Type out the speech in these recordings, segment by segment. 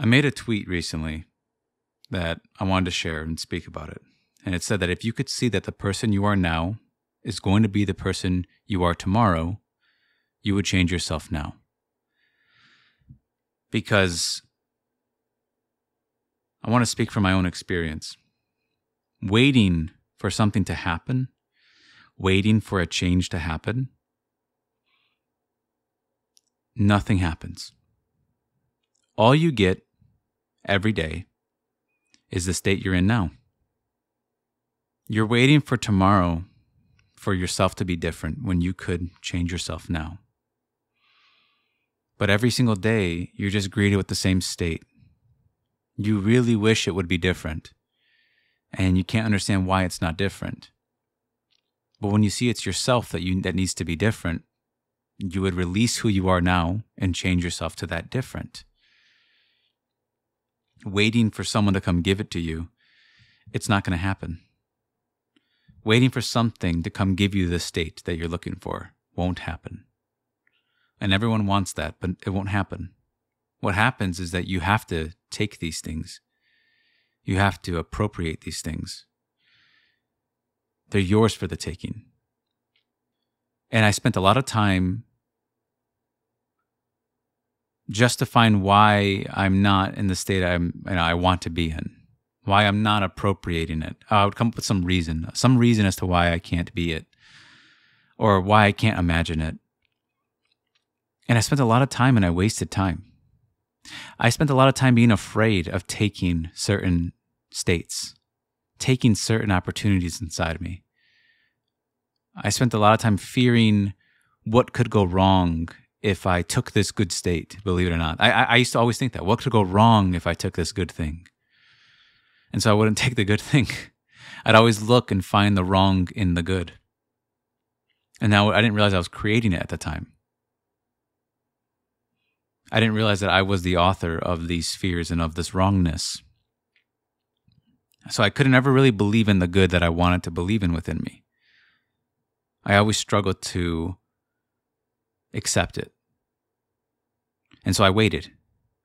I made a tweet recently that I wanted to share and speak about it. And it said that if you could see that the person you are now is going to be the person you are tomorrow, you would change yourself now. Because I want to speak from my own experience. Waiting for something to happen, waiting for a change to happen, nothing happens. All you get every day is the state you're in now. You're waiting for tomorrow for yourself to be different when you could change yourself now. But every single day, you're just greeted with the same state. You really wish it would be different, and you can't understand why it's not different. But when you see it's yourself that needs to be different, you would release who you are now and change yourself to that different. Waiting for someone to come give it to you, it's not going to happen. Waiting for something to come give you the state that you're looking for won't happen. And everyone wants that, but it won't happen. What happens is that you have to take these things. You have to appropriate these things. They're yours for the taking. And I spent a lot of time justifying why I'm not in the state I want to be in, why I'm not appropriating it. I would come up with some reason as to why I can't be it, or why I can't imagine it. And I spent a lot of time and I wasted time. I spent a lot of time being afraid of taking certain states, taking certain opportunities inside me. I spent a lot of time fearing what could go wrong if I took this good state, believe it or not. I used to always think that. What could go wrong if I took this good thing? And so I wouldn't take the good thing. I'd always look and find the wrong in the good. And now I didn't realize I was creating it at the time. I didn't realize that I was the author of these fears and of this wrongness. So I couldn't ever really believe in the good that I wanted to believe in within me. I always struggled to accept it. And so I waited.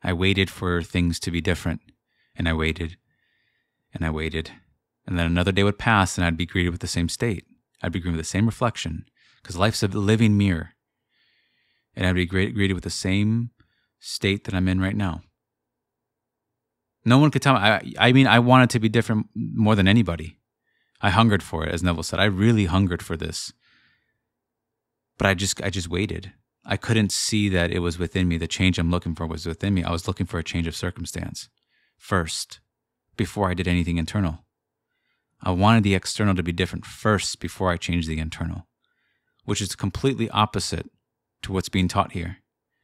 I waited for things to be different. And I waited. And I waited. And then another day would pass and I'd be greeted with the same state. I'd be greeted with the same reflection. Because life's a living mirror. And I'd be greeted with the same state that I'm in right now. No one could tell me. I mean, I wanted to be different more than anybody. I hungered for it, as Neville said. I really hungered for this. But I just waited. I couldn't see that it was within me. The change I'm looking for was within me. I was looking for a change of circumstance first, before I did anything internal. I wanted the external to be different first before I changed the internal, which is completely opposite to what's being taught here.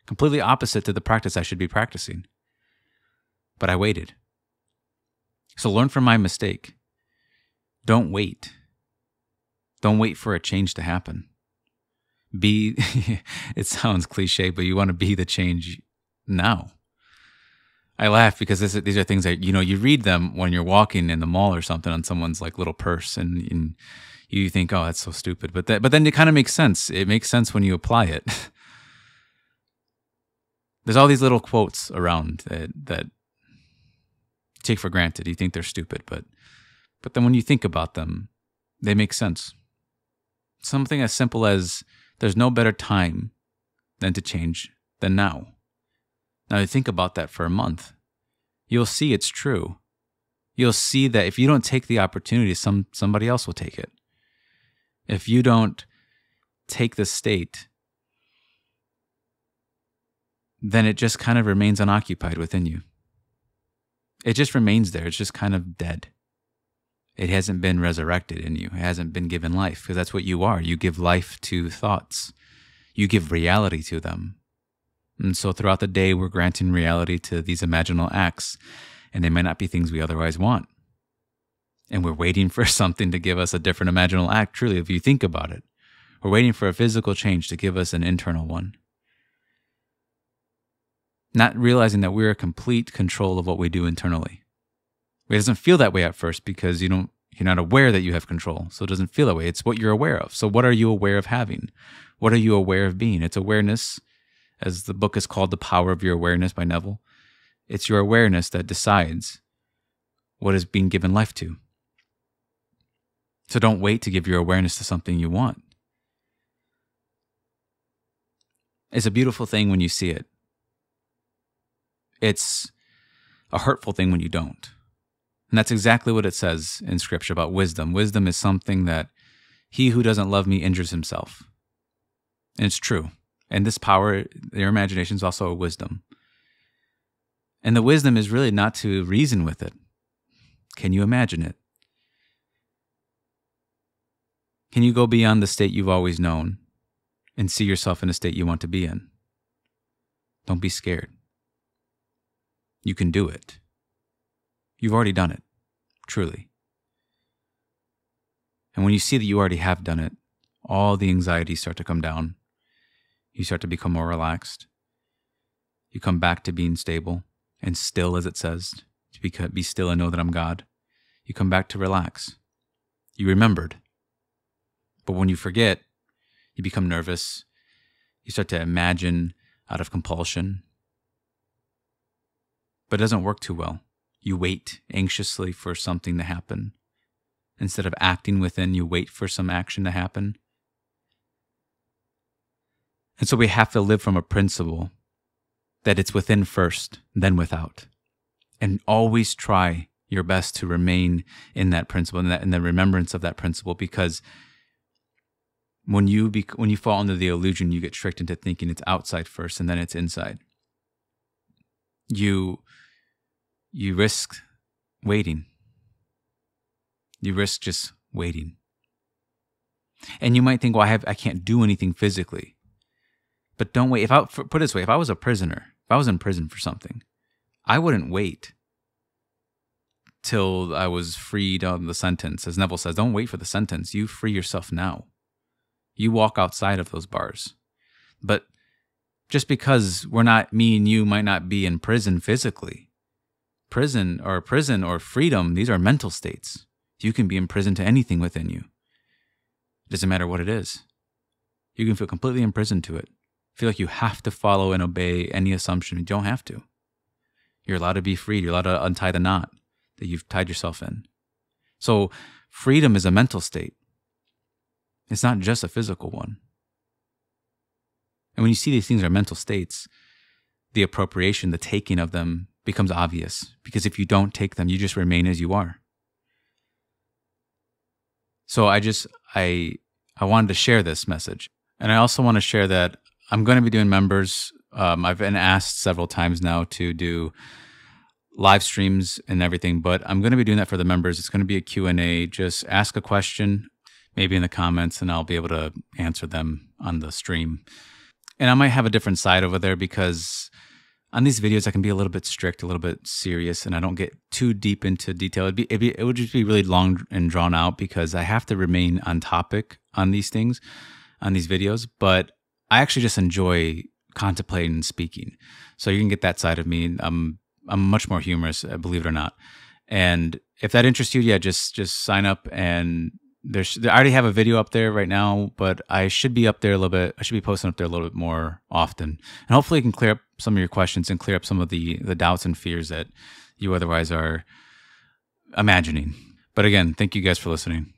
Completely opposite to the practice I should be practicing. But I waited. So learn from my mistake. Don't wait. Don't wait for a change to happen. It sounds cliche, but you want to be the change now. I laugh because these are things that, you read them when you're walking in the mall or something on someone's like little purse and you think, oh, that's so stupid. But then it kind of makes sense. It makes sense when you apply it. There's all these little quotes around that you take for granted. You think they're stupid, but then when you think about them, they make sense. Something as simple as there's no better time than to change than now. Now, you think about that for a month. You'll see it's true. You'll see that if you don't take the opportunity, somebody else will take it. If you don't take the state, then it just kind of remains unoccupied within you. It just remains there. It's just kind of dead. It hasn't been resurrected in you. It hasn't been given life, because that's what you are. You give life to thoughts. You give reality to them. And so throughout the day, we're granting reality to these imaginal acts, and they might not be things we otherwise want. And we're waiting for something to give us a different imaginal act, truly, if you think about it. We're waiting for a physical change to give us an internal one. Not realizing that we're in complete control of what we do internally. It doesn't feel that way at first because you're not aware that you have control. So it doesn't feel that way. It's what you're aware of. So what are you aware of having? What are you aware of being? It's awareness, as the book is called, The Power of Your Awareness by Neville. It's your awareness that decides what is being given life to. So don't wait to give your awareness to something you want. It's a beautiful thing when you see it. It's a hurtful thing when you don't. And that's exactly what it says in Scripture about wisdom. Wisdom is something that he who doesn't love me injures himself. And it's true. And this power, your imagination, is also a wisdom. And the wisdom is really not to reason with it. Can you imagine it? Can you go beyond the state you've always known and see yourself in a state you want to be in? Don't be scared. You can do it. You've already done it, truly. And when you see that you already have done it, all the anxieties start to come down. You start to become more relaxed. You come back to being stable and still, as it says, to be still and know that I'm God. You come back to relax. You remembered. But when you forget, you become nervous. You start to imagine out of compulsion. But it doesn't work too well. You wait anxiously for something to happen. Instead of acting within, you wait for some action to happen. And so we have to live from a principle that it's within first, then without. And always try your best to remain in that principle, in the remembrance of that principle, because when you fall under the illusion, you get tricked into thinking it's outside first and then it's inside. You risk waiting. You risk just waiting. And you might think, well, I can't do anything physically. But don't wait. Put it this way, if I was a prisoner, if I was in prison for something, I wouldn't wait till I was freed on the sentence. As Neville says, don't wait for the sentence. You free yourself now. You walk outside of those bars. But just because me and you might not be in prison physically, prison or freedom, these are mental states. You can be imprisoned to anything within you. It doesn't matter what it is. You can feel completely imprisoned to it. Feel like you have to follow and obey any assumption. You don't have to. You're allowed to be freed. You're allowed to untie the knot that you've tied yourself in. So freedom is a mental state. It's not just a physical one. And when you see these things are mental states, the appropriation, the taking of them becomes obvious. Because if you don't take them, you just remain as you are. So I wanted to share this message. And I also want to share that I'm going to be doing members. I've been asked several times now to do live streams and everything, but I'm going to be doing that for the members. It's going to be a Q&A. Just ask a question, maybe in the comments, and I'll be able to answer them on the stream. And I might have a different side over there because on these videos I can be a little bit strict, a little bit serious, and I don't get too deep into detail. It would just be really long and drawn out because I have to remain on topic on these things, on these videos. But I actually just enjoy contemplating and speaking. So you can get that side of me. I'm much more humorous, believe it or not. And if that interests you, yeah, just sign up. And I already have a video up there right now, but I should be up there a little bit. I should be posting up there a little bit more often. And hopefully it can clear up some of your questions and clear up some of the doubts and fears that you otherwise are imagining. But again, thank you guys for listening.